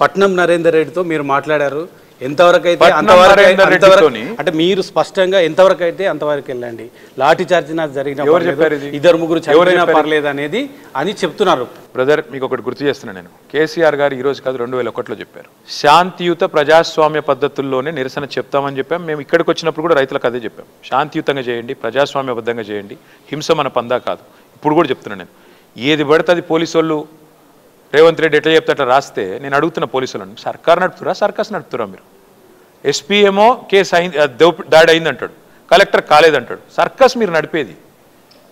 పట్నం నరేందర్ రెడ్డితో మీరు మాట్లాడారు, ఎంతవరకు అయితే అంతవరకు, అంటే మీరు స్పష్టంగా ఎంతవరకు అయితే అంతవరకు వెళ్ళండి, లాఠీ చార్జ్ నాకు జరిగిన ఇద్దరు ముగ్గురు చనిపోయినా పర్లేదు అనేది అని చెప్తున్నారు. బ్రదర్, మీకు ఒకటి గుర్తు చేస్తున్నాను నేను. కేసీఆర్ గారు ఈ రోజు కాదు 2001లో చెప్పారు, శాంతియుత ప్రజాస్వామ్య పద్ధతుల్లోనే నిరసన చెప్తామని చెప్పాం. మేము ఇక్కడికి వచ్చినప్పుడు కూడా రైతులకు అదే చెప్పాం, శాంతియుతంగా చేయండి, ప్రజాస్వామ్యబద్ధంగా చేయండి, హింస మన పందా కాదు. ఇప్పుడు కూడా చెప్తున్నాను నేను, ఏది పడితే అది పోలీసు వాళ్ళు రేవంత్ రెడ్డి ఎట్లా చెప్తే అట్లా రాస్తే నేను అడుగుతున్న పోలీసులను, సర్కార్ నడుపుతురా సర్కస్ నడుపుతురా మీరు? ఎస్పీ ఏమో కేసు అయింది, దాడి అయింది అంటాడు, కలెక్టర్ కాలేదంటాడు. సర్కస్ మీరు నడిపేది,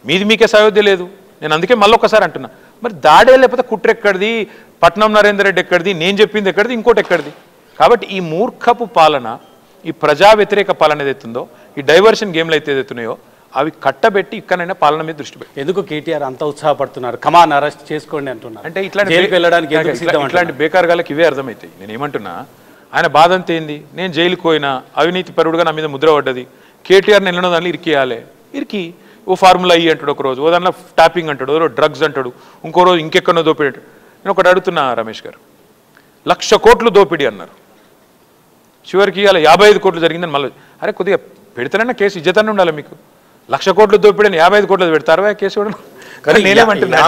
మీది మీకే సయోధ్య లేదు. నేను అందుకే మళ్ళీ ఒకసారి అంటున్నా, మరి దాడే లేకపోతే కుట్ర ఎక్కడిది, పట్నం నరేందర్ రెడ్డి ఎక్కడిది, నేను చెప్పింది ఎక్కడిది, ఇంకోటి ఎక్కడిది? కాబట్టి ఈ మూర్ఖపు పాలన, ఈ ప్రజా వ్యతిరేక పాలన ఏదైతుందో, ఈ డైవర్షన్ గేమ్లు అయితే ఏదైతున్నాయో అవి కట్టబెట్టి ఇక్కడైనా పాలన మీద దృష్టి పెట్టి. ఎందుకు కేటీఆర్ అంత ఉత్సాహపడుతున్నారు, కమాన్ అరెస్ట్ చేసుకోండి అంటున్నారు? అంటే ఇట్లాంటి బేకార్ గాళ్ళకి ఇవే అర్థమవుతాయి. నేను ఏమంటున్నా, ఆయన బాధ అంతా ఏంది, నేను జైలుకి పోయినా అవినీతి పరుడుగా నా మీద ముద్ర పడ్డది, కేటీఆర్ని ఎన్నో దాంట్లో ఇరికియాలి, ఇరికి ఓ ఫార్ములా అయ్యి అంటాడు, ఒక రోజు ఓ దాంట్లో ట్యాపింగ్ అంటాడు, ఓ డ్రగ్స్ అంటాడు, ఇంకో రోజు ఇంకెక్కడో దోపిడీ అంటాడు. నేను ఒకటి అడుగుతున్నా రమేష్ గారు, 1,00,000 కోట్లు దోపిడీ అన్నారు, చివరికి ఇలా 55 కోట్లు జరిగిందని మళ్ళీ. అరే కొద్దిగా పెడితేనన్నా కేసు ఇజ్జతనే ఉండాలి మీకు. 1,00,000 కోట్లు దోపిడని 55 కోట్లు పెడతారా కేసు కూడా? కానీ నేనేమంటున్నా,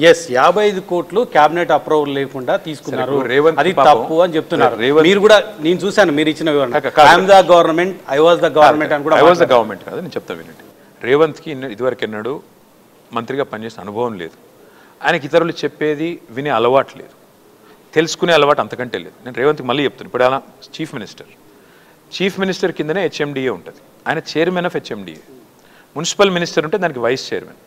55 కోట్లు క్యాబినెట్ అప్రూవల్ లేకుండా తీసుకున్నారు, అది తప్పు అని చెప్తున్నారు. మీరు కూడా నేను చూశాను మీరు ఇచ్చిన వివరణ, I'm the government, I was the government అని కూడా. ఐ వాజ్ ద గవర్నమెంట్ కాదు, నేను చెప్తా వినండి. రేవంత్కి ఇదివరకు ఎన్నాడు మంత్రిగా పనిచేసిన అనుభవం లేదు, ఆయనకి ఇతరులు చెప్పేది వినే అలవాటు లేదు, తెలుసుకునే అలవాటు అంతకంటే లేదు. నేను రేవంత్కి మళ్ళీ చెప్తాను, ఇప్పుడు ఆయన చీఫ్ మినిస్టర్ కిందనే హెచ్ఎండిఏ ఉంటుంది, ఆయన chairman of HMDA. Municipal minister ఉంటే దానికి వైస్ చైర్మన్,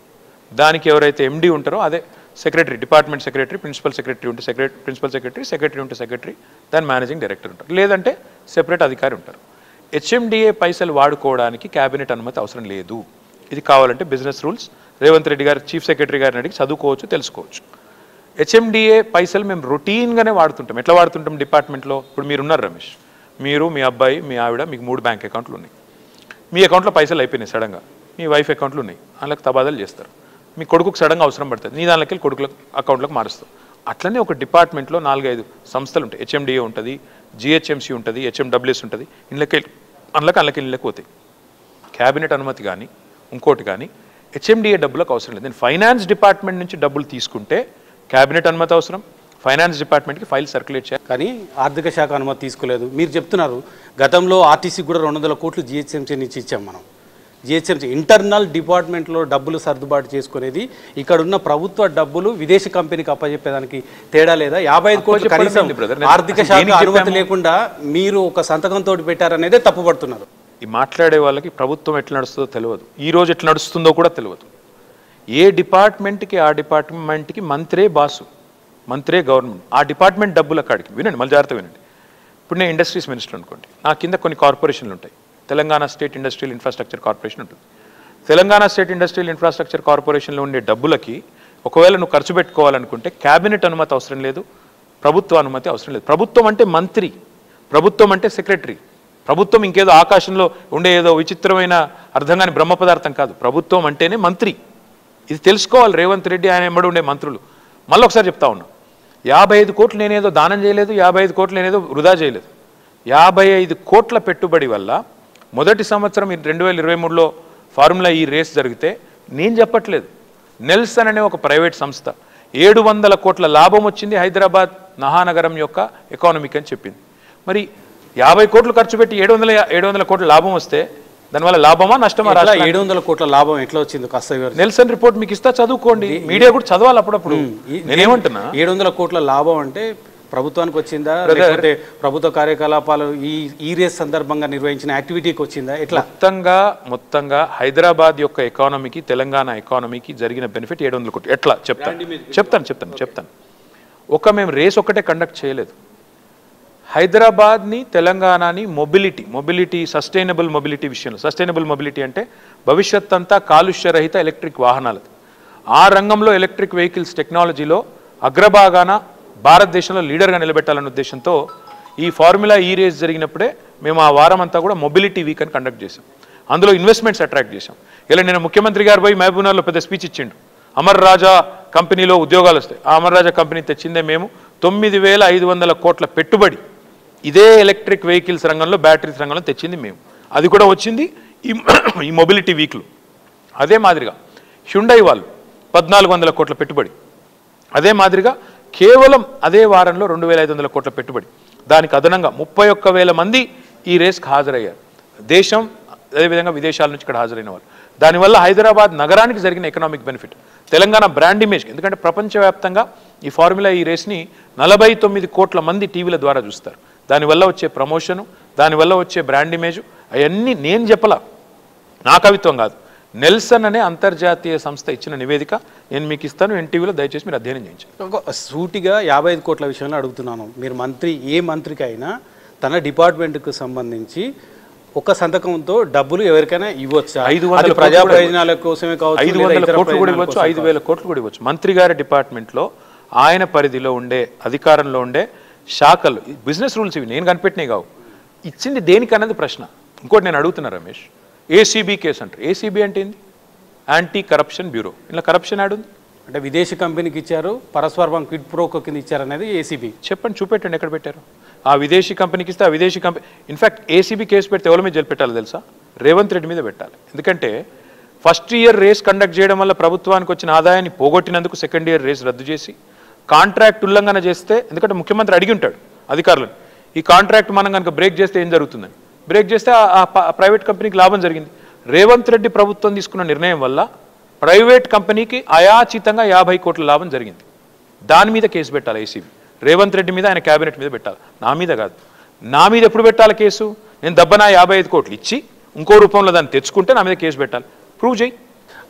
దానికి ఎవరైతే ఎండి ఉంటారో అదే secretary, department secretary, principal secretary ఉంటే ప్రిన్సిపల్ సెక్రటరీ ఉంటే సెక్రటరీ, దాని మేనేజింగ్ డైరెక్టర్ ఉంటారు, లేదంటే సెపరేట్ అధికారి ఉంటారు. హెచ్ఎండిఏ పైసలు వాడుకోవడానికి క్యాబినెట్ అనుమతి అవసరం లేదు. ఇది కావాలంటే బిజినెస్ రూల్స్ రేవంత్ రెడ్డి గారు చీఫ్ సెక్రటరీ గారిని అడిగి చదువుకోవచ్చు, తెలుసుకోవచ్చు. హెచ్ఎండిఏ పైసలు మేము రొటీన్గానే వాడుతుంటాం. ఎట్లా వాడుతుంటాం డిపార్ట్మెంట్లో? ఇప్పుడు మీరున్నారు రమేష్, మీరు, మీ అబ్బాయి, మీ ఆవిడ, మీకు 3 బ్యాంక్ అకౌంట్లు ఉన్నాయి. మీ అకౌంట్లో పైసలు అయిపోయినాయి సడన్గా, మీ వైఫ్ అకౌంట్లు ఉన్నాయి, అందులోకి తబాదాలు చేస్తారు. మీ కొడుకుకు సడన్గా అవసరం పడుతుంది, నీ దానిలోకి వెళ్ళి కొడుకుల అకౌంట్లోకి మారుస్తావు. అట్లనే ఒక డిపార్ట్మెంట్లో 4-5 సంస్థలు ఉంటాయి. హెచ్ఎండిఏ ఉంటుంది, జిహెచ్ఎంసీ ఉంటుంది, హెచ్ఎండబ్ల్యూఎస్ ఉంటుంది. అందులోకి ఇళ్ళకి పోతాయి. క్యాబినెట్ అనుమతి కానీ ఇంకోటి కానీ హెచ్ఎండిఏ డబ్బులకు అవసరం లేదు. నేను ఫైనాన్స్ డిపార్ట్మెంట్ నుంచి డబ్బులు తీసుకుంటే క్యాబినెట్ అనుమతి అవసరం, ఫైనాన్స్ డిపార్ట్మెంట్కి ఫైల్ సర్క్యులేట్ చేయాలి. కానీ ఆర్థిక శాఖ అనుమతి తీసుకోలేదు. మీరు చెప్తున్నారు గతంలో ఆర్టీసీ కూడా 200 కోట్లు జిహెచ్ఎంసీ నుంచి ఇచ్చాం మనం. జిహెచ్ఎంసీ ఇంటర్నల్ డిపార్ట్మెంట్లో డబ్బులు సర్దుబాటు చేసుకునేది, ఇక్కడున్న ప్రభుత్వ డబ్బులు విదేశీ కంపెనీకి అప్పచెప్పేదానికి తేడా లేదా? 55 కోట్లు కనీసం ఆర్థిక శాఖ అనుమతి లేకుండా మీరు ఒక సంతకంతో పెట్టారనేదే తప్పుపడుతున్నారు. ఈ మాట్లాడే వాళ్ళకి ప్రభుత్వం ఎట్లా నడుస్తుందో తెలియదు, ఈ రోజు ఎట్లా నడుస్తుందో కూడా తెలియదు. ఏ డిపార్ట్మెంట్కి ఆ డిపార్ట్మెంట్కి మంత్రే బాసు, మంత్రే గవర్నమెంట్. ఆ డిపార్ట్మెంట్ డబ్బుల కాడికి వినండి, మళ్ళీ జాగ్రత్త వినండి. ఇప్పుడు నేను ఇండస్ట్రీస్ మినిస్టర్ అనుకోండి, నా కింద కొన్ని కార్పొరేషన్లు ఉంటాయి. Telangana state industrial infrastructure corporation ఉంటుంది. తెలంగాణ స్టేట్ ఇండస్ట్రియల్ ఇన్ఫ్రాస్ట్రక్చర్ కార్పొరేషన్లో ఉండే డబ్బులకి ఒకవేళ నువ్వు ఖర్చు పెట్టుకోవాలనుకుంటే క్యాబినెట్ అనుమతి అవసరం లేదు, ప్రభుత్వ అనుమతి అవసరం లేదు. ప్రభుత్వం అంటే మంత్రి, ప్రభుత్వం అంటే సెక్రటరీ. ప్రభుత్వం ఇంకేదో ఆకాశంలో ఉండే ఏదో విచిత్రమైన అర్థం కాని బ్రహ్మ పదార్థం కాదు. ప్రభుత్వం అంటేనే మంత్రి. ఇది తెలుసుకోవాలి రేవంత్ రెడ్డి, ఆయన ఎంబడి ఉండే మంత్రులు. మళ్ళీ ఒకసారి చెప్తా ఉన్నా, 55 కోట్లు నేనేదో దానం చేయలేదు, 55 కోట్లు నేనేదో వృధా చేయలేదు. 55 కోట్ల పెట్టుబడి వల్ల మొదటి సంవత్సరం 2023లో ఫార్ములా ఈ రేస్ జరిగితే నేను చెప్పట్లేదు, నెల్సన్ అనే ఒక ప్రైవేట్ సంస్థ 700 కోట్ల లాభం వచ్చింది హైదరాబాద్ మహానగరం యొక్క ఎకానమీకి అని చెప్పింది. మరి 50 కోట్లు ఖర్చు పెట్టి 700 కోట్ల లాభం వస్తే దానివల్ల లాభమా నష్టమా? 700 కోట్ల లాభం ఎట్లా వచ్చింది కాస్త నెల్సన్ రిపోర్ట్ మీకు ఇస్తా, చదువుకోండి. మీడియా కూడా చదవాలి అప్పుడప్పుడు. నేనేమంటున్నా, 700 కోట్ల లాభం అంటే ప్రభుత్వానికి వచ్చిందా, లేకపోతే ప్రభుత్వ కార్యకలాపాలు ఈ రేస్ సందర్భంగా నిర్వహించిన యాక్టివిటీకి వచ్చిందా? ఎట్లా? మొత్తంగా హైదరాబాద్ యొక్క ఎకానమీకి, తెలంగాణ ఎకానమీకి జరిగిన బెనిఫిట్ 700 కోట్లు. ఎట్లా చెప్తాను. మేము రేస్ ఒకటే కండక్ట్ చేయలేదు. హైదరాబాద్ని, తెలంగాణని మొబిలిటీ సస్టైనబుల్ మొబిలిటీ విషయంలో, సస్టైనబుల్ మొబిలిటీ అంటే భవిష్యత్ అంతా కాలుష్యరహిత ఎలక్ట్రిక్ వాహనాలది. ఆ రంగంలో ఎలక్ట్రిక్ వెహికల్స్ టెక్నాలజీలో అగ్రభాగాన భారతదేశంలో లీడర్గా నిలబెట్టాలనే ఉద్దేశంతో ఈ ఫార్ములా ఈ రేస్ జరిగినప్పుడే మేము ఆ వారం అంతా కూడా మొబిలిటీ వీక్ అని కండక్ట్ చేసాం. అందులో ఇన్వెస్ట్మెంట్స్ అట్రాక్ట్ చేసాం. ఇలా నేను ముఖ్యమంత్రి గారు పోయి మహబూబ్నగర్లో పెద్ద స్పీచ్ ఇచ్చిండు, అమర్ రాజా కంపెనీలో ఉద్యోగాలు వస్తాయి. ఆ అమర్ రాజా కంపెనీ తెచ్చిందే మేము, 9,500 కోట్ల పెట్టుబడి ఇదే ఎలక్ట్రిక్ వెహికల్స్ రంగంలో, బ్యాటరీస్ రంగంలో తెచ్చింది మేము. అది కూడా వచ్చింది ఈ మొబిలిటీ వీక్లో. అదే మాదిరిగా హ్యుండై వాళ్ళు 1,400 కోట్ల పెట్టుబడి. అదే మాదిరిగా కేవలం అదే వారంలో 2,500 కోట్ల పెట్టుబడి. దానికి అదనంగా 31,000 మంది ఈ రేస్కి హాజరయ్యారు. దేశం అదేవిధంగా విదేశాల నుంచి ఇక్కడ హాజరైన వాళ్ళు. దానివల్ల హైదరాబాద్ నగరానికి జరిగిన economic benefit, Telangana brand image. ఎందుకంటే ప్రపంచవ్యాప్తంగా ఈ ఫార్ములా ఈ రేస్ని 49 కోట్ల మంది టీవీల ద్వారా చూస్తారు. దానివల్ల వచ్చే ప్రమోషను, దానివల్ల వచ్చే బ్రాండ్ ఇమేజు అవన్నీ నేను చెప్పలా, నా కవిత్వం కాదు. నెల్సన్ అనే అంతర్జాతీయ సంస్థ ఇచ్చిన నివేదిక నేను మీకు ఇస్తాను, ఎన్టీవీలో దయచేసి మీరు అధ్యయనం చేయించండి. సూటిగా 55 కోట్ల విషయంలో అడుగుతున్నాను. మీరు ఏ మంత్రికి అయినా తన డిపార్ట్మెంట్కు సంబంధించి ఒక సంతకంతో డబ్బులు ఎవరికైనా ఇవ్వచ్చు. 500 ప్రజా ప్రయోజనాల కోసమే కావచ్చు, 500 కోట్లు కూడా ఇవ్వచ్చు, 5,000 కోట్లు కూడా ఇవ్వచ్చు. మంత్రి గారి డిపార్ట్మెంట్లో ఆయన పరిధిలో ఉండే, అధికారంలో ఉండే శాఖలు, బిజినెస్ రూల్స్ ఇవి నేను కనిపెట్టినవి కావు. ఇచ్చింది దేనికన్నది ప్రశ్న. ఇంకోటి నేను అడుగుతున్నా రమేష్, ఏసీబీ కేసు అంటారు. ఏసీబీ అంటే ఏంది? Anti corruption bureau. ఇలా కరప్షన్ యాడ్ ఉంది అంటే విదేశీ కంపెనీకి ఇచ్చారు, పరస్పరం క్విడ్ ప్రోకో కింద ఇచ్చారనేది ఏసీబీ. చెప్పండి, చూపెట్టండి ఎక్కడ పెట్టారు. ఆ విదేశీ కంపెనీకి ఇస్తే ఆ విదేశీ కంపెనీ, ఇన్ఫాక్ట్ ఏసీబీ కేసు పెడితే ఎవరి మీద జైలు పెట్టాలి తెలుసా? రేవంత్ రెడ్డి మీద పెట్టాలి. ఎందుకంటే ఫస్ట్ ఇయర్ రేస్ కండక్ట్ చేయడం వల్ల ప్రభుత్వానికి వచ్చిన ఆదాయాన్ని పోగొట్టినందుకు సెకండ్ ఇయర్ రేస్ రద్దు చేసి, కాంట్రాక్ట్ ఉల్లంఘన చేస్తే, ఎందుకంటే ముఖ్యమంత్రి అడిగి ఉంటాడు అధికారులను, ఈ కాంట్రాక్ట్ మనం కనుక బ్రేక్ చేస్తే ఏం జరుగుతుందని. బ్రేక్ చేస్తే ఆ ప్రైవేట్ కంపెనీకి లాభం జరిగింది. రేవంత్ రెడ్డి ప్రభుత్వం తీసుకున్న నిర్ణయం వల్ల ప్రైవేట్ కంపెనీకి అయాచితంగా 50 కోట్ల లాభం జరిగింది. దాని మీద కేసు పెట్టాలి ఏసీబీ. రేవంత్ రెడ్డి మీద, ఆయన క్యాబినెట్ మీద పెట్టాలి, నా మీద కాదు. నా మీద ఎప్పుడు పెట్టాలి కేసు? నేను దబ్బనా 55 కోట్లు ఇచ్చి ఇంకో రూపంలో దాన్ని తెచ్చుకుంటే నా మీద కేసు పెట్టాలి. ప్రూవ్ చేయి.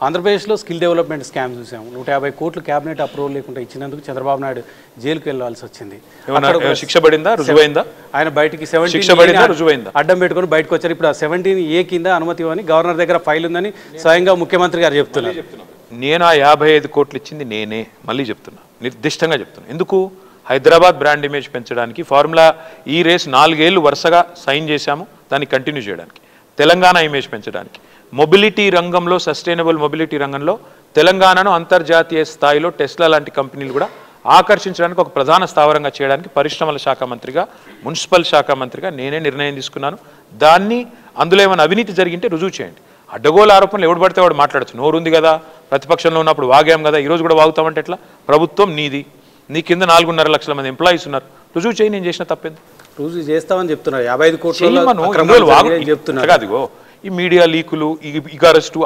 ఆంధ్రప్రదేశ్లో స్కిల్ డెవలప్మెంట్ స్కామ్ చూసాము. 150 కోట్లు క్యాబినెట్ అప్రూవల్ లేకుండా ఇచ్చినందుకు చంద్రబాబు నాయుడు జైలుకు వెళ్ళాల్సి వచ్చింది. శిక్ష పడిందా? రుజువైందా? ఆయన బయటికి 17 అడ్డం పెట్టుకుని బయటకు వచ్చారు. ఇప్పుడు ఆ 17A కింద అనుమతి ఇవ్వని గవర్నర్ దగ్గర ఫైల్ ఉందని స్వయంగా ముఖ్యమంత్రి గారు చెప్తున్నారు. నేను ఆ 55 కోట్లు ఇచ్చింది నేనే. మళ్ళీ చెప్తున్నా, నిర్దిష్టంగా చెప్తున్నా. ఎందుకు? హైదరాబాద్ బ్రాండ్ ఇమేజ్ పెంచడానికి, ఫార్ములా ఈ రేస్ 4 ఏళ్ళు వరుసగా సైన్ చేశాము, దాన్ని కంటిన్యూ చేయడానికి, తెలంగాణ ఇమేజ్ పెంచడానికి, మొబిలిటీ రంగంలో, సస్టైనబుల్ మొబిలిటీ రంగంలో తెలంగాణను అంతర్జాతీయ స్థాయిలో టెస్లా లాంటి కంపెనీలు కూడా ఆకర్షించడానికి ఒక ప్రధాన స్థావరంగా చేయడానికి పరిశ్రమల శాఖ మంత్రిగా, మున్సిపల్ శాఖ మంత్రిగా నేనే నిర్ణయం తీసుకున్నాను. దాన్ని అందులో ఏమైనా అవినీతి జరిగింటే రుజువు చేయండి. అడ్డగోల ఆరోపణలు ఎవడు పడితే వాడు మాట్లాడచ్చు. నోరుంది కదా, ప్రతిపక్షంలో ఉన్నప్పుడు వాగాం కదా, ఈరోజు కూడా వాగుతామంటే ఎట్లా? ప్రభుత్వం నీది, నీ కింద 4.5 లక్షల మంది ఎంప్లాయీస్ ఉన్నారు. రుజువు చేయి, నేను చేసిన తప్పేంది? రుజువు చేస్తామని చెప్తున్నారు. 55 కోట్లు చెప్తున్నారు. అదిగో ఈ మీడియా లీకులు,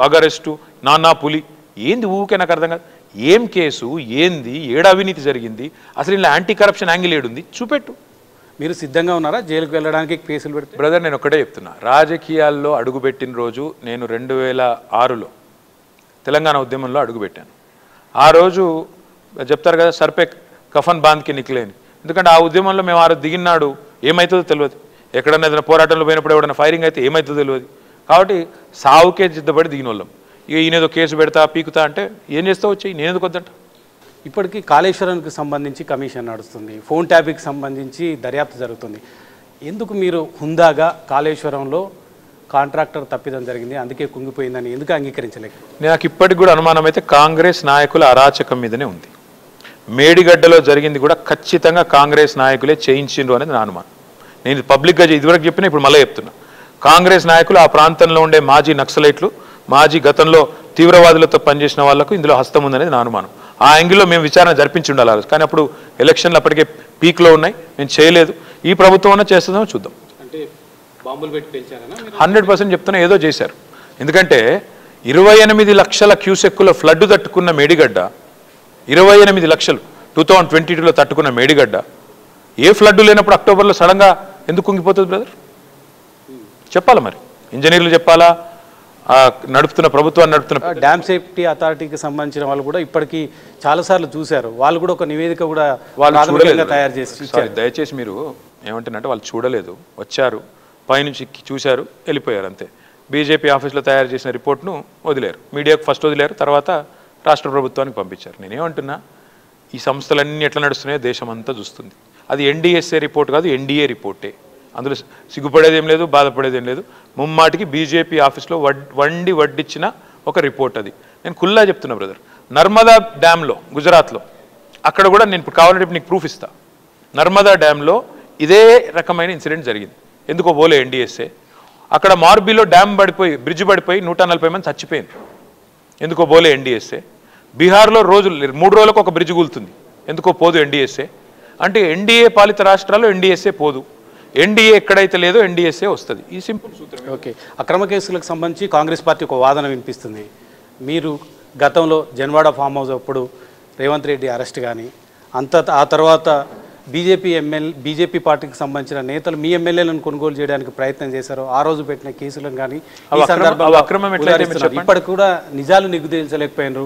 అగరెస్టు, నానా పులి ఏంది? ఊరికే నాకు అర్థం కాదు. ఏం కేసు ఏంది? ఏడు అవినీతి జరిగింది? అసలు ఇలా యాంటీ కరప్షన్ యాంగిల్ ఏడుంది? చూపెట్టు. మీరు సిద్ధంగా ఉన్నారా జైలుకు వెళ్ళడానికి కేసులు పెడితే? బ్రదర్, నేను ఒకటే చెప్తున్నా, రాజకీయాల్లో అడుగుపెట్టిన రోజు నేను 2006లో తెలంగాణ ఉద్యమంలో అడుగుపెట్టాను. ఆ రోజు చెప్తారు కదా, సర్పే కఫన్ బాంద్కి నిక్లేని. ఎందుకంటే ఆ ఉద్యమంలో మేము ఆ రోజు దిగినాడు ఏమవుతుందో తెలియదు. ఎక్కడన్నా ఏదైనా పోరాటంలో పోయినప్పుడు ఎవడన్నా ఫైరింగ్ అయితే ఏమవుతుందో తెలియదు. కాబట్టి సావుకే సిద్ధపడి దిగిన వాళ్ళం. ఇక ఈయనేదో కేసు పెడతా పీకుతా అంటే ఏం చేస్తా వచ్చి నేను ఎందుకు వద్దంట. ఇప్పటికీ కాళేశ్వరానికి సంబంధించి కమిషన్ నడుస్తుంది, ఫోన్ ట్యాపింగ్కి సంబంధించి దర్యాప్తు జరుగుతుంది. ఎందుకు మీరు హుందాగా కాళేశ్వరంలో కాంట్రాక్టర్ తప్పిదం జరిగింది, అందుకే కుంగిపోయిందని ఎందుకు అంగీకరించలేక? నాకు ఇప్పటికి కూడా అనుమానం అయితే కాంగ్రెస్ నాయకుల అరాచకం మీదనే ఉంది. మేడిగడ్డలో జరిగింది కూడా ఖచ్చితంగా కాంగ్రెస్ నాయకులే చేయించిండ్రు అనేది నా అనుమానం. నేను పబ్లిక్గా ఇదివరకు చెప్పినా, ఇప్పుడు మళ్ళీ చెప్తున్నా. కాంగ్రెస్ నాయకులు, ఆ ప్రాంతంలో ఉండే మాజీ నక్సలైట్లు, మాజీ గతంలో తీవ్రవాదులతో పనిచేసిన వాళ్లకు ఇందులో హస్తం ఉందనేది నా అనుమానం. ఆ యాంగిల్లో మేము విచారణ జరిపించి ఉండాలి. కానీ అప్పుడు ఎలక్షన్లు అప్పటికే పీక్లో ఉన్నాయి, మేము చేయలేదు. ఈ ప్రభుత్వం అన్నా చేస్తుందేమో చూద్దాం. అంటే బాంబులు పెట్టి పెంచారనా? 100% చెప్తున్నా, ఏదో చేశారు. ఎందుకంటే 28 లక్షల క్యూసెక్కుల ఫ్లడ్ తట్టుకున్న మేడిగడ్డ, 28 లక్షలు 2022లో తట్టుకున్న మేడిగడ్డ ఏ ఫ్లడ్ లేనప్పుడు అక్టోబర్లో సడన్గా ఎందుకు కుంగిపోతుంది బ్రదర్? చెప్పాలా మరి? ఇంజనీర్లు చెప్పాలా? నడుపుతున్న ప్రభుత్వాన్ని నడుపుతున్న డ్యామ్ సేఫ్టీ అథారిటీకి సంబంధించిన వాళ్ళు కూడా ఇప్పటికీ చాలాసార్లు చూశారు. వాళ్ళు కూడా ఒక నివేదిక కూడా వాళ్ళు తయారు చేసి, దయచేసి మీరు ఏమంటున్నారంటే వాళ్ళు చూడలేదు, వచ్చారు, పైనుంచి చూశారు, వెళ్ళిపోయారు అంతే. బీజేపీ ఆఫీస్లో తయారు చేసిన రిపోర్ట్ను వదిలేరు, మీడియాకు ఫస్ట్ వదిలేరు, తర్వాత రాష్ట్ర ప్రభుత్వానికి పంపించారు. నేనేమంటున్నా, ఈ సంస్థలన్నీ ఎట్లా నడుస్తున్నాయో దేశం అంతా చూస్తుంది. అది ఎన్డీఎస్ఏ రిపోర్ట్ కాదు, ఎన్డీఏ రిపోర్టే. అందులో సిగ్గుపడేదేం లేదు, బాధపడేదేం లేదు. ముమ్మాటికి బీజేపీ ఆఫీస్లో వడ్డిచ్చిన ఒక రిపోర్ట్ అది. నేను కుల్లా చెప్తున్నా బ్రదర్. నర్మదా డ్యామ్లో, గుజరాత్లో, అక్కడ కూడా నేను కావాలంటే నీకు ప్రూఫ్ ఇస్తా. నర్మదా డ్యాంలో ఇదే రకమైన ఇన్సిడెంట్ జరిగింది. ఎందుకో పోలే ఎన్డీఎస్ఏ. అక్కడ మార్బీలో డ్యామ్ పడిపోయి బ్రిడ్జ్ పడిపోయి 140 మంది చచ్చిపోయింది. ఎందుకో పోలే ఎన్డీఎస్ఏ. బీహార్లో 3 రోజులకు ఒక బ్రిడ్జ్ కూలుతుంది. ఎందుకో పోదు ఎన్డీఎస్ఏ. అంటే ఎన్డీఏ పాలిత రాష్ట్రాల్లో ఎన్డీఎస్ఏ పోదు, ఎన్డీఏ ఎక్కడైతే లేదో ఎన్డీఎస్ఏ వస్తుంది. ఈ సింపుల్ సూత్రం. ఓకే, అక్రమ కేసులకు సంబంధించి కాంగ్రెస్ పార్టీ ఒక వాదన వినిపిస్తుంది. మీరు గతంలో జన్వాడ ఫామ్ హౌస్ అప్పుడు రేవంత్ రెడ్డి అరెస్ట్ కానీ ఆ తర్వాత బీజేపీ పార్టీకి సంబంధించిన నేతలు మీ ఎమ్మెల్యేలను కొనుగోలు చేయడానికి ప్రయత్నం చేశారు. ఆ రోజు పెట్టిన కేసులను కానీ ఈ సందర్భంలో ఇప్పటికి కూడా నిజాలు నిగ్గు తేల్చలేకపోయినారు.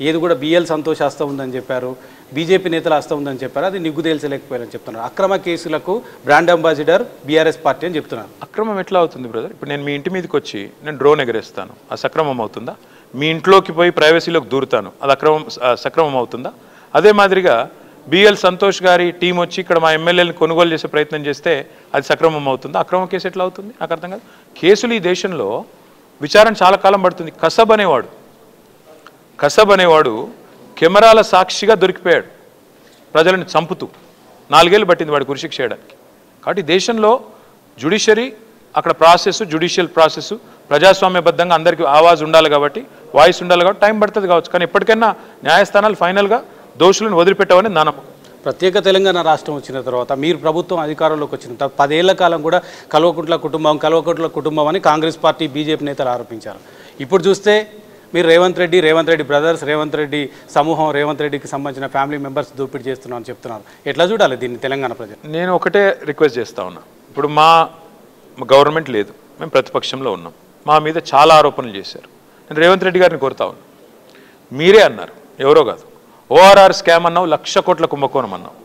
ఏది కూడా బిఎల్ సంతోష్ హస్తం ఉందని చెప్పారు, బీజేపీ నేతల హస్తం ఉందని చెప్పారు, అది నిగ్గు తేల్చలేకపోయారని చెప్తున్నారు. అక్రమ కేసులకు బ్రాండ్ అంబాసిడర్ బీఆర్ఎస్ పార్టీ అని చెప్తున్నారు. అక్రమం ఎట్లా అవుతుంది బ్రదర్? ఇప్పుడు నేను మీ ఇంటి మీదకి వచ్చి నేను డ్రోన్ ఎగరేస్తాను, అది సక్రమం అవుతుందా? మీ ఇంట్లోకి పోయి ప్రైవసీలోకి దూరుతాను, అది సక్రమం అవుతుందా? అదే మాదిరిగా బిఎల్ సంతోష్ గారి టీం వచ్చి ఇక్కడ మా ఎమ్మెల్యేలను కొనుగోలు చేసే ప్రయత్నం చేస్తే అది సక్రమం అవుతుందా? అక్రమ కేసు ఎట్లా అవుతుంది? నాకు అర్థం కాదు. కేసులు ఈ దేశంలో విచారణ చాలా కాలం పడుతుంది. కసబ్ అనేవాడు కెమెరాల సాక్షిగా దొరికిపోయాడు, ప్రజలను చంపుతూ 4 ఏళ్ళు పట్టింది వాడి ఉరిశిక్ష చేయడానికి. కాబట్టి దేశంలో జ్యుడిషియరీ అక్కడ జ్యుడిషియల్ ప్రాసెస్ ప్రజాస్వామ్యబద్ధంగా అందరికీ ఆవాజ్ ఉండాలి కాబట్టి, వాయిస్ ఉండాలి కాబట్టి టైం పడుతుంది కావచ్చు. కానీ ఎప్పటికైనా న్యాయస్థానాలు ఫైనల్గా దోషులను వదిలిపెట్టవని నా నమ్మకం. ప్రత్యేక తెలంగాణ రాష్ట్రం వచ్చిన తర్వాత మీరు ప్రభుత్వం అధికారంలోకి వచ్చిన తర్వాత 10 ఏళ్ల కాలం కూడా కల్వకుంట్ల కుటుంబం అని కాంగ్రెస్ పార్టీ బీజేపీ నేతలు ఆరోపించారు. ఇప్పుడు చూస్తే మీరు రేవంత్ రెడ్డి బ్రదర్స్, రేవంత్ రెడ్డి సమూహం, రేవంత్ రెడ్డికి సంబంధించిన ఫ్యామిలీ మెంబర్స్ దోపిడీ చేస్తున్నామని చెప్తున్నారు. ఎట్లా చూడాలి దీన్ని తెలంగాణ ప్రజలు? నేను ఒకటే రిక్వెస్ట్ చేస్తా ఉన్నా. ఇప్పుడు మా గవర్నమెంట్ లేదు, మేము ప్రతిపక్షంలో ఉన్నాం, మా మీద చాలా ఆరోపణలు చేశారు. నేను రేవంత్ రెడ్డి గారిని కోరుతా ఉన్నా, మీరే అన్నారు, ఎవరో కాదు, ఓఆర్ఆర్ స్కామ్ అన్నావు, 1,00,000 కోట్ల కుంభకోణం అన్నావు,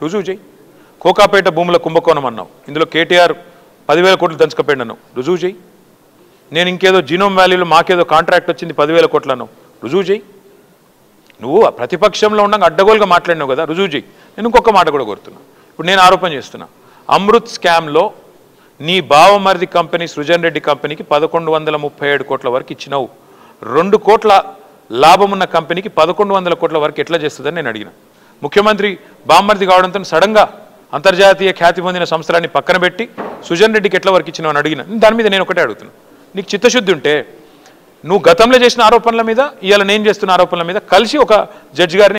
రుజువు చేయి. కోకాపేట భూముల కుంభకోణం అన్నావు, ఇందులో కేటీఆర్ 10,000 కోట్లు దంచుకపోయాడు అన్నావు, రుజువు చేయి. నేను ఇంకేదో జీనోమ్ వ్యాలీలో మాకేదో కాంట్రాక్ట్ వచ్చింది 10,000 కోట్లు అన్నావు, రుజువు చేయి. నువ్వు ప్రతిపక్షంలో ఉండగా అడ్డగోలుగా మాట్లాడినావు కదా, రుజువు చేయి. నేను ఇంకొక మాట కూడా కోరుతున్నా. ఇప్పుడు నేను ఆరోపణ చేస్తున్నా, అమృత్ స్కామ్లో నీ బావమరిది కంపెనీ సృజన్ రెడ్డి కంపెనీకి 1,137 కోట్ల వరకు ఇచ్చినావు. 2 కోట్ల లాభం ఉన్న కంపెనీకి 1,100 కోట్ల వరకు ఎట్లా చేస్తుందని నేను అడిగిన. ముఖ్యమంత్రి బామ్మర్ది కావడంతో సడన్గా అంతర్జాతీయ ఖ్యాతి పొందిన సంస్థలన్నీ పక్కన పెట్టి సుజన్ రెడ్డికి ఎట్లా వరకు ఇచ్చినావు అని అడిగిన. దాని మీద నేను ఒకటే అడుగుతున్నా, నీకు చిత్తశుద్ధి ఉంటే నువ్వు గతంలో చేసిన ఆరోపణల మీద ఇవాళ నేను చేస్తున్న ఆరోపణల మీద కలిసి ఒక జడ్జి గారిని